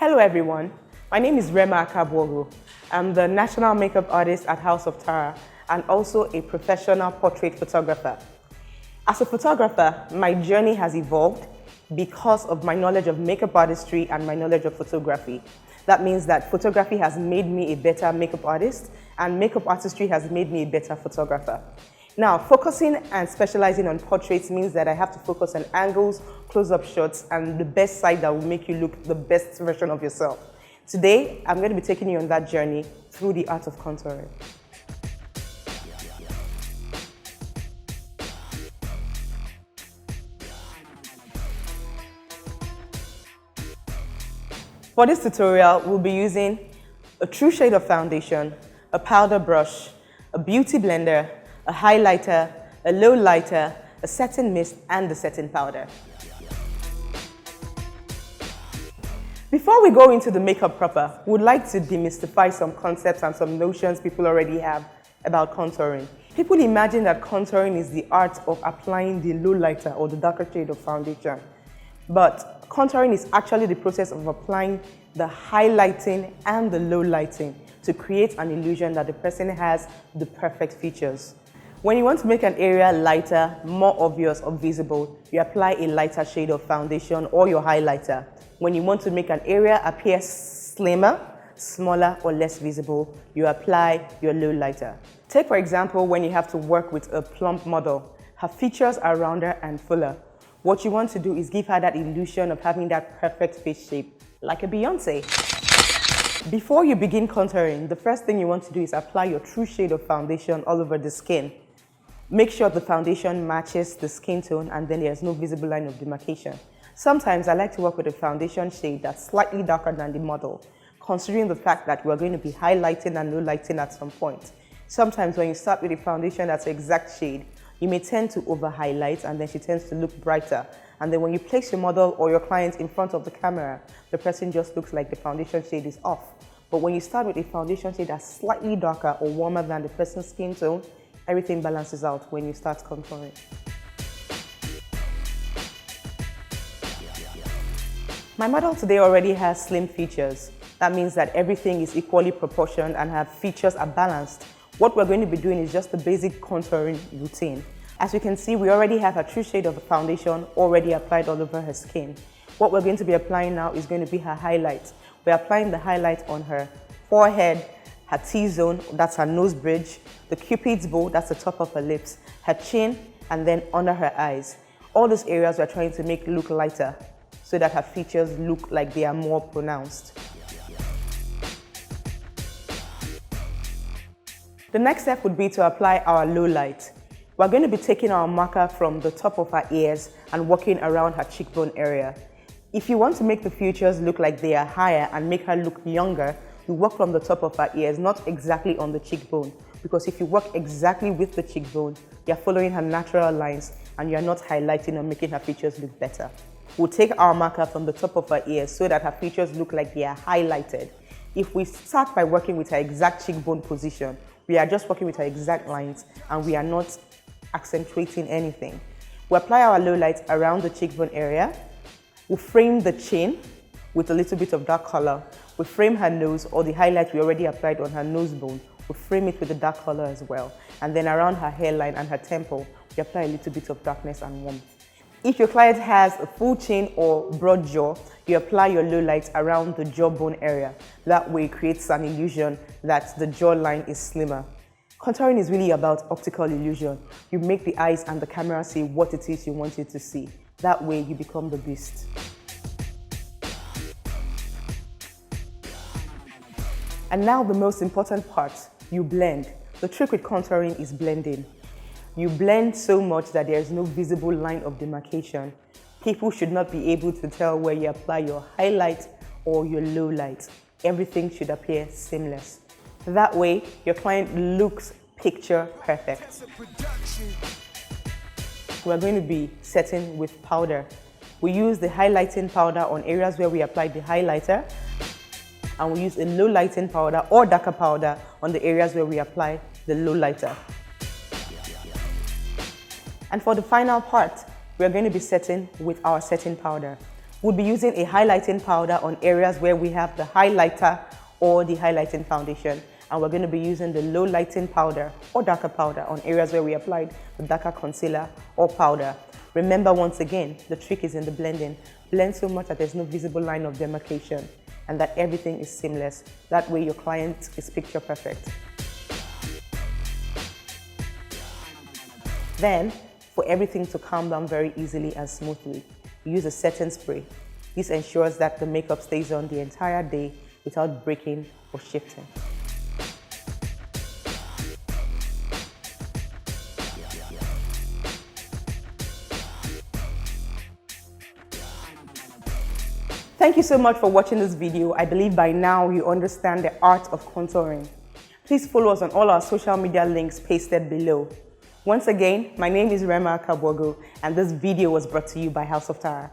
Hello everyone, my name is Rema Akabwogo. I'm the national makeup artist at House of Tara and also a professional portrait photographer. As a photographer, my journey has evolved because of my knowledge of makeup artistry and my knowledge of photography. That means that photography has made me a better makeup artist and makeup artistry has made me a better photographer. Now, focusing and specializing on portraits means that I have to focus on angles, close-up shots, and the best side that will make you look the best version of yourself. Today, I'm going to be taking you on that journey through the art of contouring. For this tutorial, we'll be using a true shade of foundation, a powder brush, a beauty blender, a highlighter, a low lighter, a setting mist, and the setting powder. Before we go into the makeup proper, we would like to demystify some concepts and some notions people already have about contouring. People imagine that contouring is the art of applying the low lighter or the darker shade of foundation. But contouring is actually the process of applying the highlighting and the low lighting to create an illusion that the person has the perfect features. When you want to make an area lighter, more obvious or visible, you apply a lighter shade of foundation or your highlighter. When you want to make an area appear slimmer, smaller or less visible, you apply your low lighter. Take for example when you have to work with a plump model. Her features are rounder and fuller. What you want to do is give her that illusion of having that perfect face shape, like a Beyonce. Before you begin contouring, the first thing you want to do is apply your true shade of foundation all over the skin. Make sure the foundation matches the skin tone and then there's no visible line of demarcation. Sometimes I like to work with a foundation shade that's slightly darker than the model, considering the fact that we're going to be highlighting and low lighting at some point. Sometimes when you start with a foundation that's the exact shade, you may tend to over-highlight and then she tends to look brighter. And then when you place your model or your client in front of the camera, the person just looks like the foundation shade is off. But when you start with a foundation shade that's slightly darker or warmer than the person's skin tone, everything balances out when you start contouring. My model today already has slim features. That means that everything is equally proportioned and her features are balanced. What we're going to be doing is just the basic contouring routine. As you can see, we already have a true shade of foundation already applied all over her skin. What we're going to be applying now is going to be her highlight. We're applying the highlight on her forehead, her T-zone, that's her nose bridge, the Cupid's bow, that's the top of her lips, her chin, and then under her eyes. All those areas we're trying to make look lighter so that her features look like they are more pronounced. The next step would be to apply our low light. We're going to be taking our marker from the top of her ears and working around her cheekbone area. If you want to make the features look like they are higher and make her look younger, you work from the top of her ears, not exactly on the cheekbone. Because if you work exactly with the cheekbone, you're following her natural lines and you're not highlighting or making her features look better. We'll take our marker from the top of her ears so that her features look like they are highlighted. If we start by working with her exact cheekbone position, we are just working with her exact lines and we are not accentuating anything. We apply our low light around the cheekbone area. We frame the chin with a little bit of dark color. We frame her nose or the highlight we already applied on her nose bone. We frame it with a dark color as well. And then around her hairline and her temple, we apply a little bit of darkness and warmth. If your client has a full chin or broad jaw, you apply your low light around the jawbone area. That way it creates an illusion that the jawline is slimmer. Contouring is really about optical illusion. You make the eyes and the camera see what it is you want it to see. That way you become the beast. And now the most important part, you blend. The trick with contouring is blending. You blend so much that there is no visible line of demarcation. People should not be able to tell where you apply your highlight or your low light. Everything should appear seamless. That way, your client looks picture perfect. We're going to be setting with powder. We use the highlighting powder on areas where we applied the highlighter, and we use a low lighting powder or darker powder on the areas where we apply the low lighter. And for the final part, we're going to be setting with our setting powder. We'll be using a highlighting powder on areas where we have the highlighter or the highlighting foundation. And we're going to be using the low lighting powder or darker powder on areas where we applied the darker concealer or powder. Remember, once again, the trick is in the blending. Blend so much that there's no visible line of demarcation and that everything is seamless. That way your client is picture perfect. Then, for everything to calm down very easily and smoothly, use a setting spray. This ensures that the makeup stays on the entire day without breaking or shifting. Thank you so much for watching this video. I believe by now you understand the art of contouring. Please follow us on all our social media links pasted below. Once again, my name is Rema Kabwogo, and this video was brought to you by House of Tara.